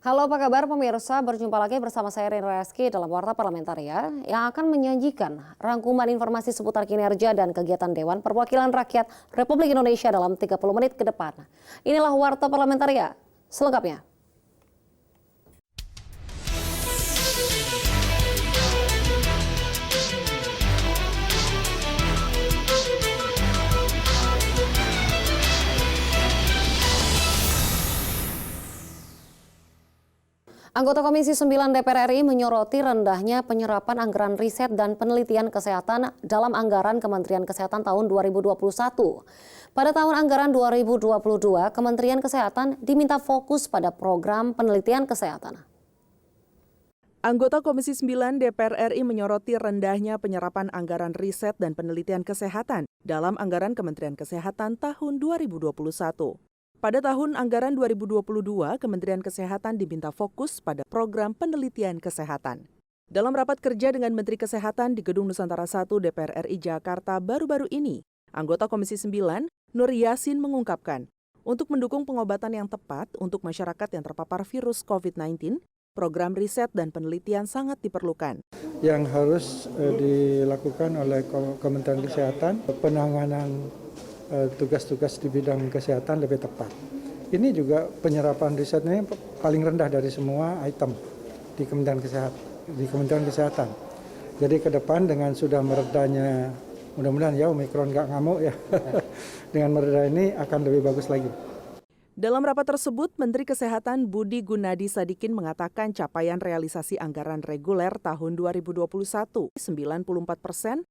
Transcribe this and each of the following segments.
Halo, apa kabar pemirsa? Berjumpa lagi bersama saya Rin Reski dalam Warta Parlamentaria yang akan menyajikan rangkuman informasi seputar kinerja dan kegiatan Dewan Perwakilan Rakyat Republik Indonesia dalam 30 menit ke depan. Inilah Warta Parlamentaria selengkapnya. Anggota Komisi 9 DPR RI menyoroti rendahnya penyerapan anggaran riset dan penelitian kesehatan dalam anggaran Kementerian Kesehatan tahun 2021. Pada tahun anggaran 2022, Kementerian Kesehatan diminta fokus pada program penelitian kesehatan. Anggota Komisi 9 DPR RI menyoroti rendahnya penyerapan anggaran riset dan penelitian kesehatan dalam anggaran Kementerian Kesehatan tahun 2021. Pada tahun anggaran 2022, Kementerian Kesehatan diminta fokus pada program penelitian kesehatan. Dalam rapat kerja dengan Menteri Kesehatan di Gedung Nusantara 1 DPR RI Jakarta baru-baru ini, anggota Komisi 9, Nur Yasin mengungkapkan, untuk mendukung pengobatan yang tepat untuk masyarakat yang terpapar virus COVID-19, program riset dan penelitian sangat diperlukan. Yang harus dilakukan oleh Kementerian Kesehatan, penanganan tugas-tugas di bidang kesehatan lebih tepat. Ini juga penyerapan risetnya paling rendah dari semua item di Kementerian Kesehatan. Jadi ke depan dengan sudah meredanya, mudah-mudahan ya Omikron nggak ngamuk ya, dengan mereda ini akan lebih bagus lagi. Dalam rapat tersebut, Menteri Kesehatan Budi Gunadi Sadikin mengatakan capaian realisasi anggaran reguler tahun 2021 94%,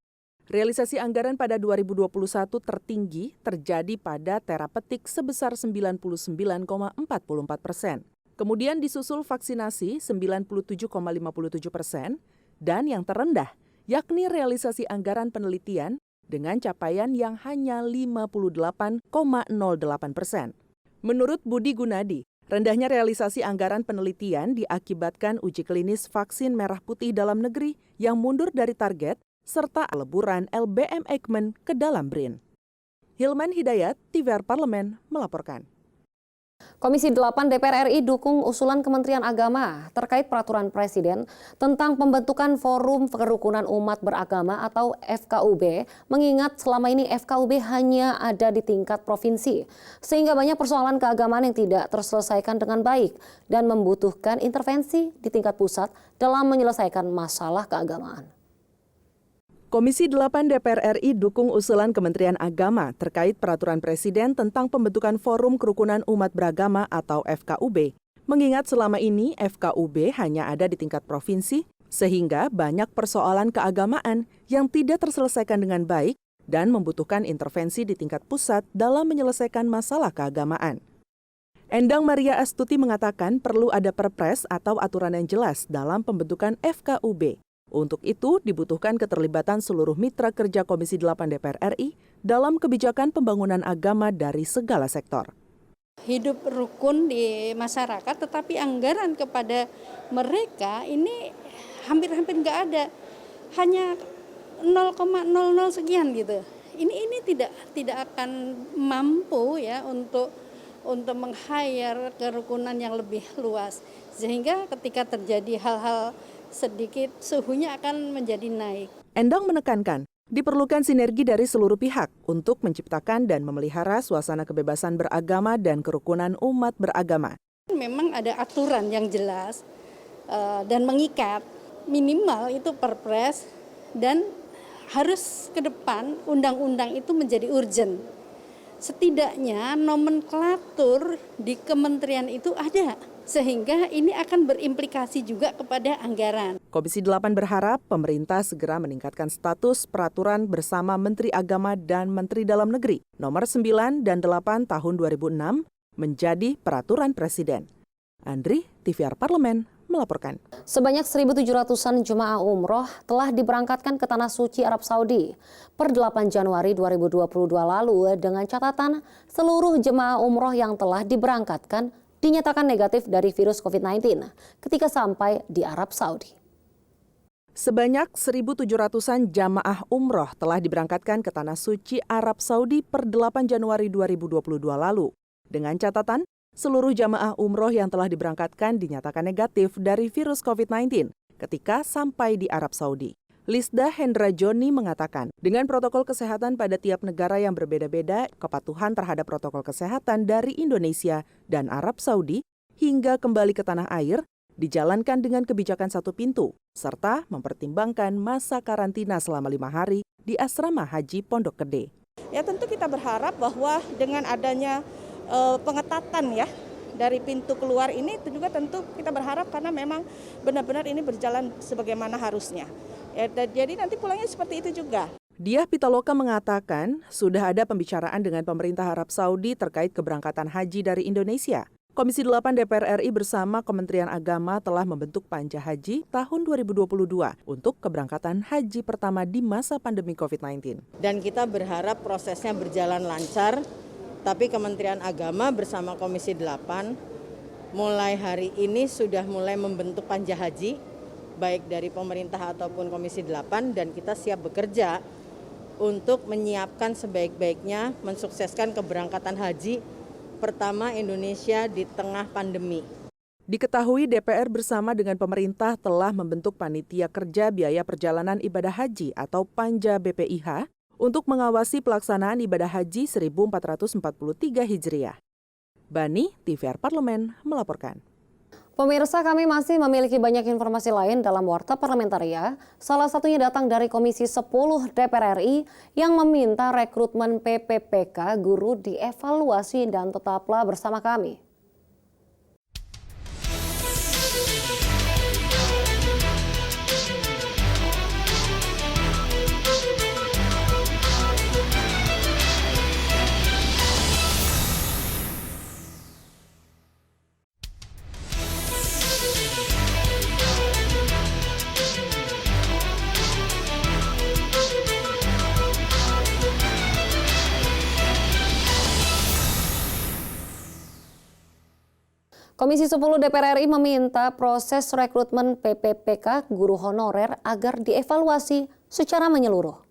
realisasi anggaran pada 2021 tertinggi terjadi pada terapetik sebesar 99,44%. Kemudian disusul vaksinasi 97,57% dan yang terendah yakni realisasi anggaran penelitian dengan capaian yang hanya 58,08%. Menurut Budi Gunadi, rendahnya realisasi anggaran penelitian diakibatkan uji klinis vaksin merah putih dalam negeri yang mundur dari target serta leburan LBM Eijkman ke dalam BRIN. Hilman Hidayat, TVR Parlemen, melaporkan. Komisi 8 DPR RI dukung usulan Kementerian Agama terkait peraturan Presiden tentang pembentukan Forum Kerukunan Umat Beragama atau FKUB, mengingat selama ini FKUB hanya ada di tingkat provinsi, sehingga banyak persoalan keagamaan yang tidak terselesaikan dengan baik dan membutuhkan intervensi di tingkat pusat dalam menyelesaikan masalah keagamaan. Komisi 8 DPR RI dukung usulan Kementerian Agama terkait peraturan Presiden tentang pembentukan Forum Kerukunan Umat Beragama atau FKUB, mengingat selama ini FKUB hanya ada di tingkat provinsi, sehingga banyak persoalan keagamaan yang tidak terselesaikan dengan baik dan membutuhkan intervensi di tingkat pusat dalam menyelesaikan masalah keagamaan. Endang Maria Astuti mengatakan perlu ada perpres atau aturan yang jelas dalam pembentukan FKUB. Untuk itu, dibutuhkan keterlibatan seluruh mitra kerja Komisi 8 DPR RI dalam kebijakan pembangunan agama dari segala sektor. Hidup rukun di masyarakat, tetapi anggaran kepada mereka ini hampir-hampir nggak ada. Hanya 0,00 sekian gitu. Ini tidak akan mampu ya untuk meng-hire kerukunan yang lebih luas. Sehingga ketika terjadi hal-hal sedikit suhunya akan menjadi naik. Endang menekankan, diperlukan sinergi dari seluruh pihak untuk menciptakan dan memelihara suasana kebebasan beragama dan kerukunan umat beragama. Memang ada aturan yang jelas dan mengikat, minimal itu perpres dan harus ke depan undang-undang itu menjadi urgent. Setidaknya nomenklatur di kementerian itu ada. Sehingga ini akan berimplikasi juga kepada anggaran. Komisi 8 berharap pemerintah segera meningkatkan status peraturan bersama Menteri Agama dan Menteri Dalam Negeri nomor 9 dan 8 tahun 2006 menjadi peraturan Presiden. Andri, TVR Parlemen, melaporkan. Sebanyak 1.700-an jemaah umroh telah diberangkatkan ke Tanah Suci Arab Saudi per 8 Januari 2022 lalu dengan catatan seluruh jemaah umroh yang telah diberangkatkan dinyatakan negatif dari virus COVID-19 ketika sampai di Arab Saudi. Sebanyak 1.700-an jamaah umroh telah diberangkatkan ke Tanah Suci Arab Saudi per 8 Januari 2022 lalu. Dengan catatan, seluruh jamaah umroh yang telah diberangkatkan dinyatakan negatif dari virus COVID-19 ketika sampai di Arab Saudi. Lisda Hendra Joni mengatakan, dengan protokol kesehatan pada tiap negara yang berbeda-beda, kepatuhan terhadap protokol kesehatan dari Indonesia dan Arab Saudi hingga kembali ke tanah air dijalankan dengan kebijakan satu pintu, serta mempertimbangkan masa karantina selama 5 hari di Asrama Haji Pondok Gede. Ya tentu kita berharap bahwa dengan adanya pengetatan ya dari pintu keluar ini itu juga tentu kita berharap karena memang benar-benar ini berjalan sebagaimana harusnya. Ya, jadi nanti pulangnya seperti itu juga. Diah Pitaloka mengatakan sudah ada pembicaraan dengan pemerintah Arab Saudi terkait keberangkatan haji dari Indonesia. Komisi 8 DPR RI bersama Kementerian Agama telah membentuk Panja Haji tahun 2022 untuk keberangkatan haji pertama di masa pandemi COVID-19. Dan kita berharap prosesnya berjalan lancar, tapi Kementerian Agama bersama Komisi 8 mulai hari ini sudah mulai membentuk Panja Haji, baik dari pemerintah ataupun Komisi 8, dan kita siap bekerja untuk menyiapkan sebaik-baiknya mensukseskan keberangkatan haji pertama Indonesia di tengah pandemi. Diketahui DPR bersama dengan pemerintah telah membentuk Panitia Kerja Biaya Perjalanan Ibadah Haji atau Panja BPIH untuk mengawasi pelaksanaan ibadah haji 1443 Hijriah. Bani, TVR Parlemen, melaporkan. Pemirsa, kami masih memiliki banyak informasi lain dalam Warta Parlamentaria. Salah satunya datang dari Komisi 10 DPR RI yang meminta rekrutmen PPPK guru dievaluasi, dan tetaplah bersama kami. Komisi 10 DPR RI meminta proses rekrutmen PPPK guru honorer agar dievaluasi secara menyeluruh.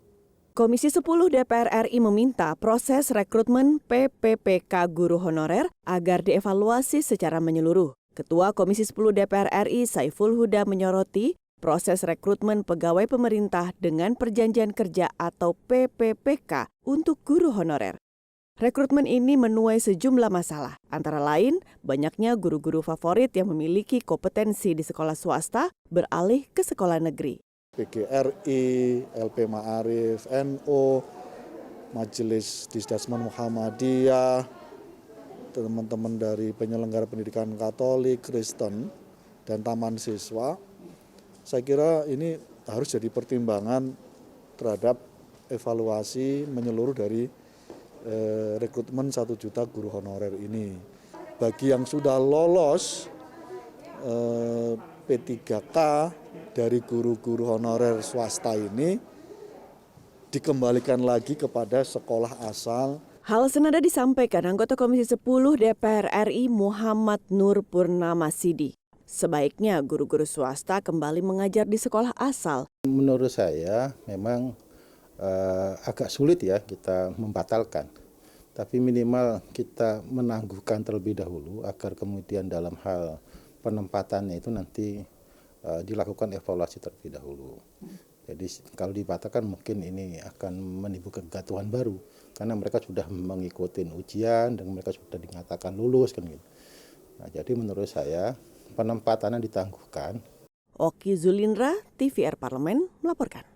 Komisi 10 DPR RI meminta proses rekrutmen PPPK guru honorer agar dievaluasi secara menyeluruh. Ketua Komisi 10 DPR RI Saiful Huda menyoroti proses rekrutmen pegawai pemerintah dengan perjanjian kerja atau PPPK untuk guru honorer. Rekrutmen ini menuai sejumlah masalah, antara lain banyaknya guru-guru favorit yang memiliki kompetensi di sekolah swasta beralih ke sekolah negeri. PGRI, LP Ma'arif, NU, Majelis Disdasman Muhammadiyah, teman-teman dari penyelenggara pendidikan Katolik, Kristen, dan Taman Siswa. Saya kira ini harus jadi pertimbangan terhadap evaluasi menyeluruh dari rekrutmen 1 juta guru honorer ini. Bagi yang sudah lolos P3K dari guru-guru honorer swasta ini dikembalikan lagi kepada sekolah asal. Hal senada disampaikan anggota Komisi 10 DPR RI Muhammad Nur Purnamasidi. Sebaiknya guru-guru swasta kembali mengajar di sekolah asal. Menurut saya memang agak sulit ya kita membatalkan. Tapi minimal kita menangguhkan terlebih dahulu agar kemudian dalam hal penempatannya itu nanti dilakukan evaluasi terlebih dahulu. Jadi kalau dibatalkan mungkin ini akan menimbulkan kegaduhan baru karena mereka sudah mengikuti ujian dan mereka sudah dinyatakan lulus kan gitu. Nah, jadi menurut saya penempatannya ditangguhkan. Oki Zulindra, TVR Parlemen melaporkan.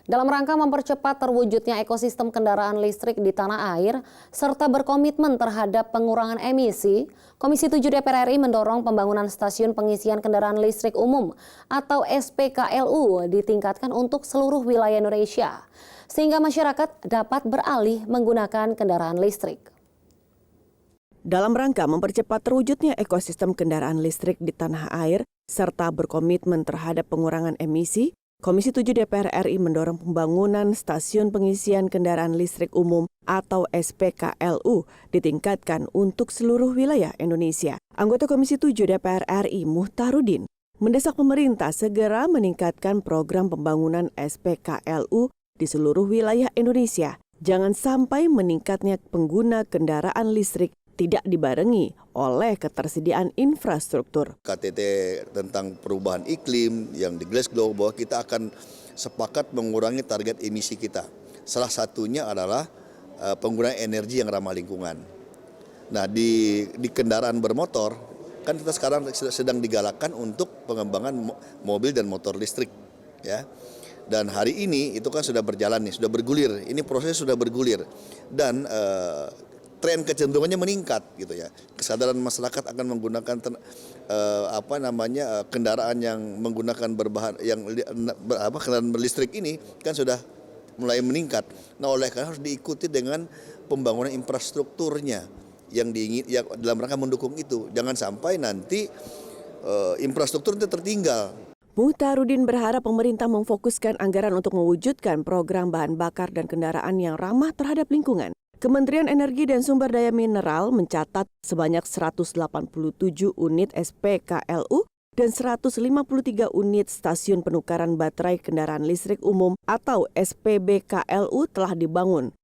Dalam rangka mempercepat terwujudnya ekosistem kendaraan listrik di tanah air, serta berkomitmen terhadap pengurangan emisi, Komisi 7 DPR RI mendorong pembangunan stasiun pengisian kendaraan listrik umum atau SPKLU ditingkatkan untuk seluruh wilayah Indonesia, sehingga masyarakat dapat beralih menggunakan kendaraan listrik. Dalam rangka mempercepat terwujudnya ekosistem kendaraan listrik di tanah air, serta berkomitmen terhadap pengurangan emisi, Komisi 7 DPR RI mendorong pembangunan stasiun pengisian kendaraan listrik umum atau SPKLU ditingkatkan untuk seluruh wilayah Indonesia. Anggota Komisi 7 DPR RI Muhtarudin mendesak pemerintah segera meningkatkan program pembangunan SPKLU di seluruh wilayah Indonesia. Jangan sampai meningkatnya pengguna kendaraan listrik tidak dibarengi oleh ketersediaan infrastruktur. KTT tentang perubahan iklim yang di Glasgow bahwa kita akan sepakat mengurangi target emisi kita. Salah satunya adalah penggunaan energi yang ramah lingkungan. Nah di kendaraan bermotor kan kita sekarang sedang digalakkan untuk pengembangan mobil dan motor listrik, ya. Dan hari ini itu kan sudah berjalan nih, sudah bergulir. Ini proses sudah bergulir dan tren kecenderungannya meningkat gitu ya. Kesadaran masyarakat akan menggunakan kendaraan yang menggunakan kendaraan berlistrik ini kan sudah mulai meningkat. Nah, oleh karena harus diikuti dengan pembangunan infrastrukturnya yang dalam rangka mendukung itu. Jangan sampai nanti infrastruktur itu tertinggal. Muhtarudin berharap pemerintah memfokuskan anggaran untuk mewujudkan program bahan bakar dan kendaraan yang ramah terhadap lingkungan. Kementerian Energi dan Sumber Daya Mineral mencatat sebanyak 187 unit SPKLU dan 153 unit stasiun penukaran baterai kendaraan listrik umum atau SPBKLU telah dibangun.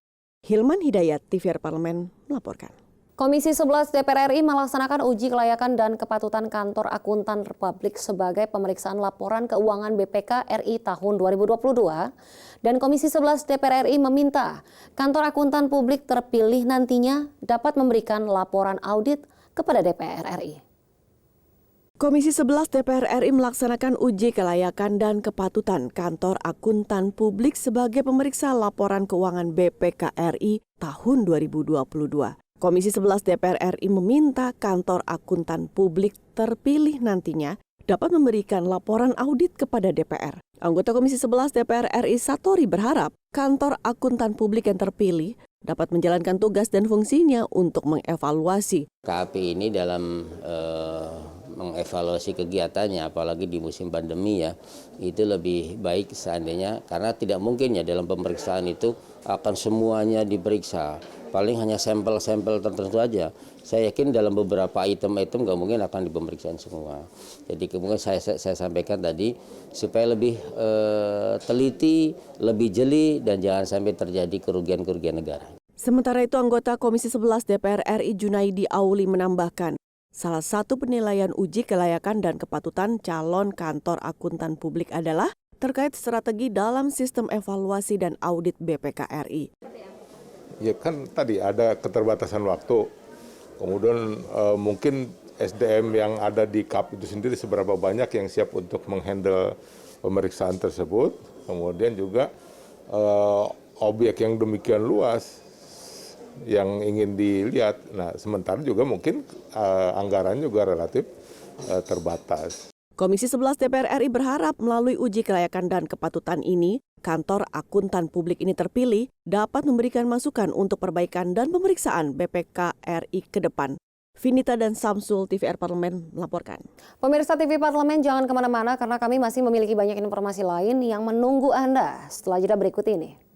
Hilman Hidayat, TVR Parlemen, melaporkan. Komisi 11 DPR RI melaksanakan uji kelayakan dan kepatutan Kantor Akuntan Republik sebagai pemeriksaan laporan keuangan BPK RI tahun 2022. Dan Komisi 11 DPR RI meminta Kantor Akuntan Publik terpilih nantinya dapat memberikan laporan audit kepada DPR RI. Komisi 11 DPR RI melaksanakan uji kelayakan dan kepatutan Kantor Akuntan Publik sebagai pemeriksa laporan keuangan BPK RI tahun 2022. Komisi 11 DPR RI meminta Kantor Akuntan Publik terpilih nantinya dapat memberikan laporan audit kepada DPR. Anggota Komisi 11 DPR RI Satori berharap Kantor Akuntan Publik yang terpilih dapat menjalankan tugas dan fungsinya untuk mengevaluasi. KAP ini dalam mengevaluasi kegiatannya, apalagi di musim pandemi ya, itu lebih baik seandainya, karena tidak mungkin ya dalam pemeriksaan itu akan semuanya diperiksa. Paling hanya sampel-sampel tertentu aja. Saya yakin dalam beberapa item-item nggak mungkin akan dipemeriksaan semua. Jadi kemudian saya sampaikan tadi supaya lebih teliti, lebih jeli dan jangan sampai terjadi kerugian-kerugian negara. Sementara itu anggota Komisi 11 DPR RI Junaidi Auli menambahkan, salah satu penilaian uji kelayakan dan kepatutan calon Kantor Akuntan Publik adalah terkait strategi dalam sistem evaluasi dan audit BPK RI. Ya kan tadi ada keterbatasan waktu, kemudian mungkin SDM yang ada di KAP itu sendiri seberapa banyak yang siap untuk menghandle pemeriksaan tersebut, kemudian juga objek yang demikian luas yang ingin dilihat. Nah, sementara juga mungkin anggaran juga relatif terbatas. Komisi 11 DPR RI berharap melalui uji kelayakan dan kepatutan ini, Kantor Akuntan Publik ini terpilih dapat memberikan masukan untuk perbaikan dan pemeriksaan BPK RI ke depan. Vinita dan Samsul, TVR Parlemen melaporkan. Pemirsa TV Parlemen jangan kemana-mana karena kami masih memiliki banyak informasi lain yang menunggu Anda setelah jeda berikut ini.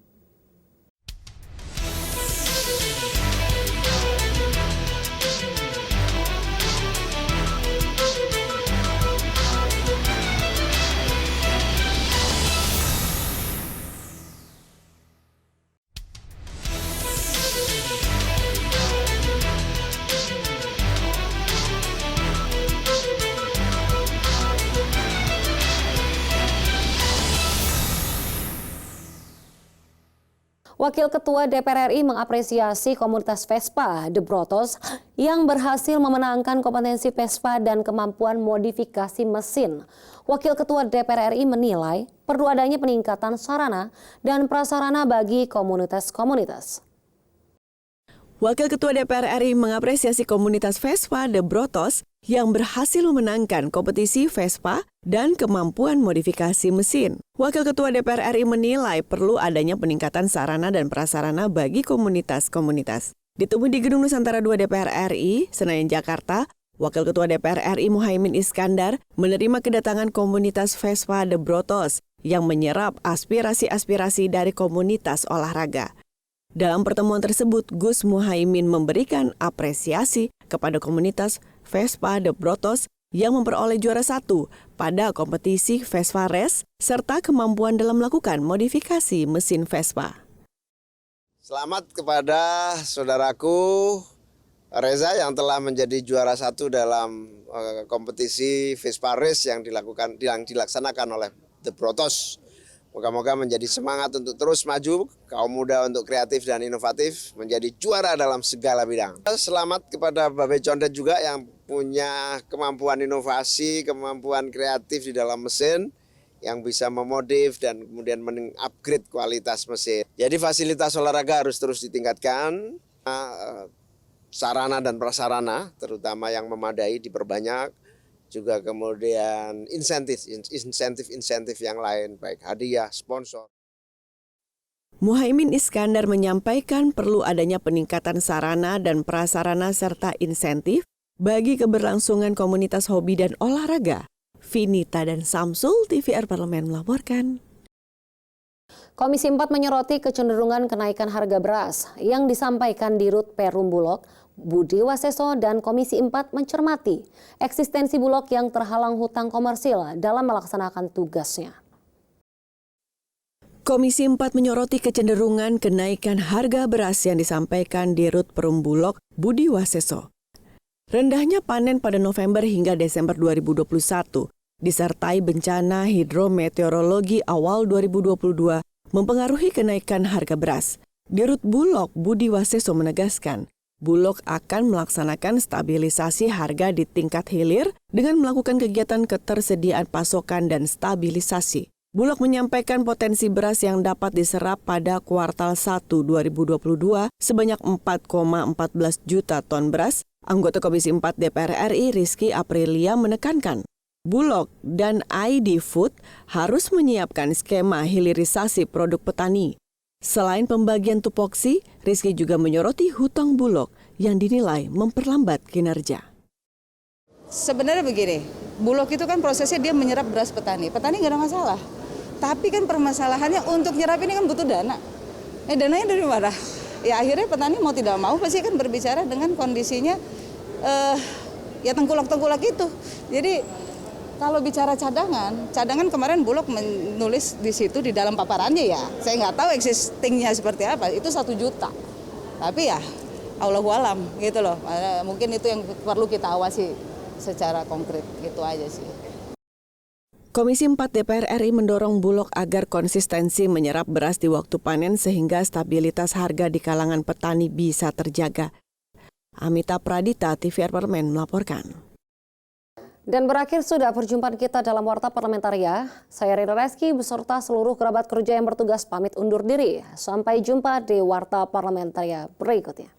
Wakil Ketua DPR RI mengapresiasi komunitas Vespa The Brotos yang berhasil memenangkan kompetensi Vespa dan kemampuan modifikasi mesin. Wakil Ketua DPR RI menilai perlu adanya peningkatan sarana dan prasarana bagi komunitas-komunitas. Wakil Ketua DPR RI mengapresiasi komunitas Vespa The Brotos yang berhasil memenangkan kompetisi Vespa dan kemampuan modifikasi mesin. Wakil Ketua DPR RI menilai perlu adanya peningkatan sarana dan prasarana bagi komunitas-komunitas. Ditemui di Gedung Nusantara 2 DPR RI, Senayan, Jakarta, Wakil Ketua DPR RI Muhaimin Iskandar menerima kedatangan komunitas Vespa The Brotos yang menyerap aspirasi-aspirasi dari komunitas olahraga. Dalam pertemuan tersebut, Gus Muhaimin memberikan apresiasi kepada komunitas Vespa The Brotos yang memperoleh juara 1 pada kompetisi Vespa Race serta kemampuan dalam melakukan modifikasi mesin Vespa. Selamat kepada saudaraku Reza yang telah menjadi juara 1 dalam kompetisi Vespa Race yang dilaksanakan oleh The Protos. Moga-moga menjadi semangat untuk terus maju, kaum muda untuk kreatif dan inovatif, menjadi juara dalam segala bidang. Selamat kepada Babe Condet juga yang punya kemampuan inovasi, kemampuan kreatif di dalam mesin, yang bisa memodif dan kemudian mengupgrade kualitas mesin. Jadi fasilitas olahraga harus terus ditingkatkan, sarana dan prasarana terutama yang memadai diperbanyak, juga kemudian insentif yang lain baik hadiah, sponsor. Muhaimin Iskandar menyampaikan perlu adanya peningkatan sarana dan prasarana serta insentif bagi keberlangsungan komunitas hobi dan olahraga. Vinita dan Samsul, TVR Parlemen melaporkan. Komisi 4 menyoroti kecenderungan kenaikan harga beras yang disampaikan Dirut Perum Bulog, Budi Waseso, dan Komisi 4 mencermati eksistensi Bulog yang terhalang hutang komersil dalam melaksanakan tugasnya. Komisi 4 menyoroti kecenderungan kenaikan harga beras yang disampaikan Dirut Perum Bulog, Budi Waseso. Rendahnya panen pada November hingga Desember 2021, disertai bencana hidrometeorologi awal 2022, mempengaruhi kenaikan harga beras. Dirut Bulog Budi Waseso menegaskan, Bulog akan melaksanakan stabilisasi harga di tingkat hilir dengan melakukan kegiatan ketersediaan pasokan dan stabilisasi. Bulog menyampaikan potensi beras yang dapat diserap pada kuartal 1 2022 sebanyak 4,14 juta ton beras. Anggota Komisi 4 DPR RI Rizky Aprilia menekankan, Bulog dan ID Food harus menyiapkan skema hilirisasi produk petani. Selain pembagian tupoksi, Rizky juga menyoroti hutang Bulog yang dinilai memperlambat kinerja. Sebenarnya begini, Bulog itu kan prosesnya dia menyerap beras petani. Petani nggak ada masalah. Tapi kan permasalahannya untuk nyerap ini kan butuh dana. Dananya dari mana? Ya akhirnya petani mau tidak mau pasti kan berbicara dengan kondisinya ya tengkulak-tengkulak itu. Jadi kalau bicara cadangan kemarin Bulog menulis di situ di dalam paparannya ya. Saya nggak tahu existingnya seperti apa, itu 1 juta. Tapi ya Allahu alam gitu loh. Mungkin itu yang perlu kita awasi secara konkret, gitu aja sih. Komisi 4 DPR RI mendorong Bulog agar konsistensi menyerap beras di waktu panen sehingga stabilitas harga di kalangan petani bisa terjaga. Amita Pradita, TVR Parlemen melaporkan. Dan berakhir sudah perjumpaan kita dalam Warta Parlamentaria. Saya Rina Reski beserta seluruh kerabat kerja yang bertugas pamit undur diri. Sampai jumpa di Warta Parlamentaria berikutnya.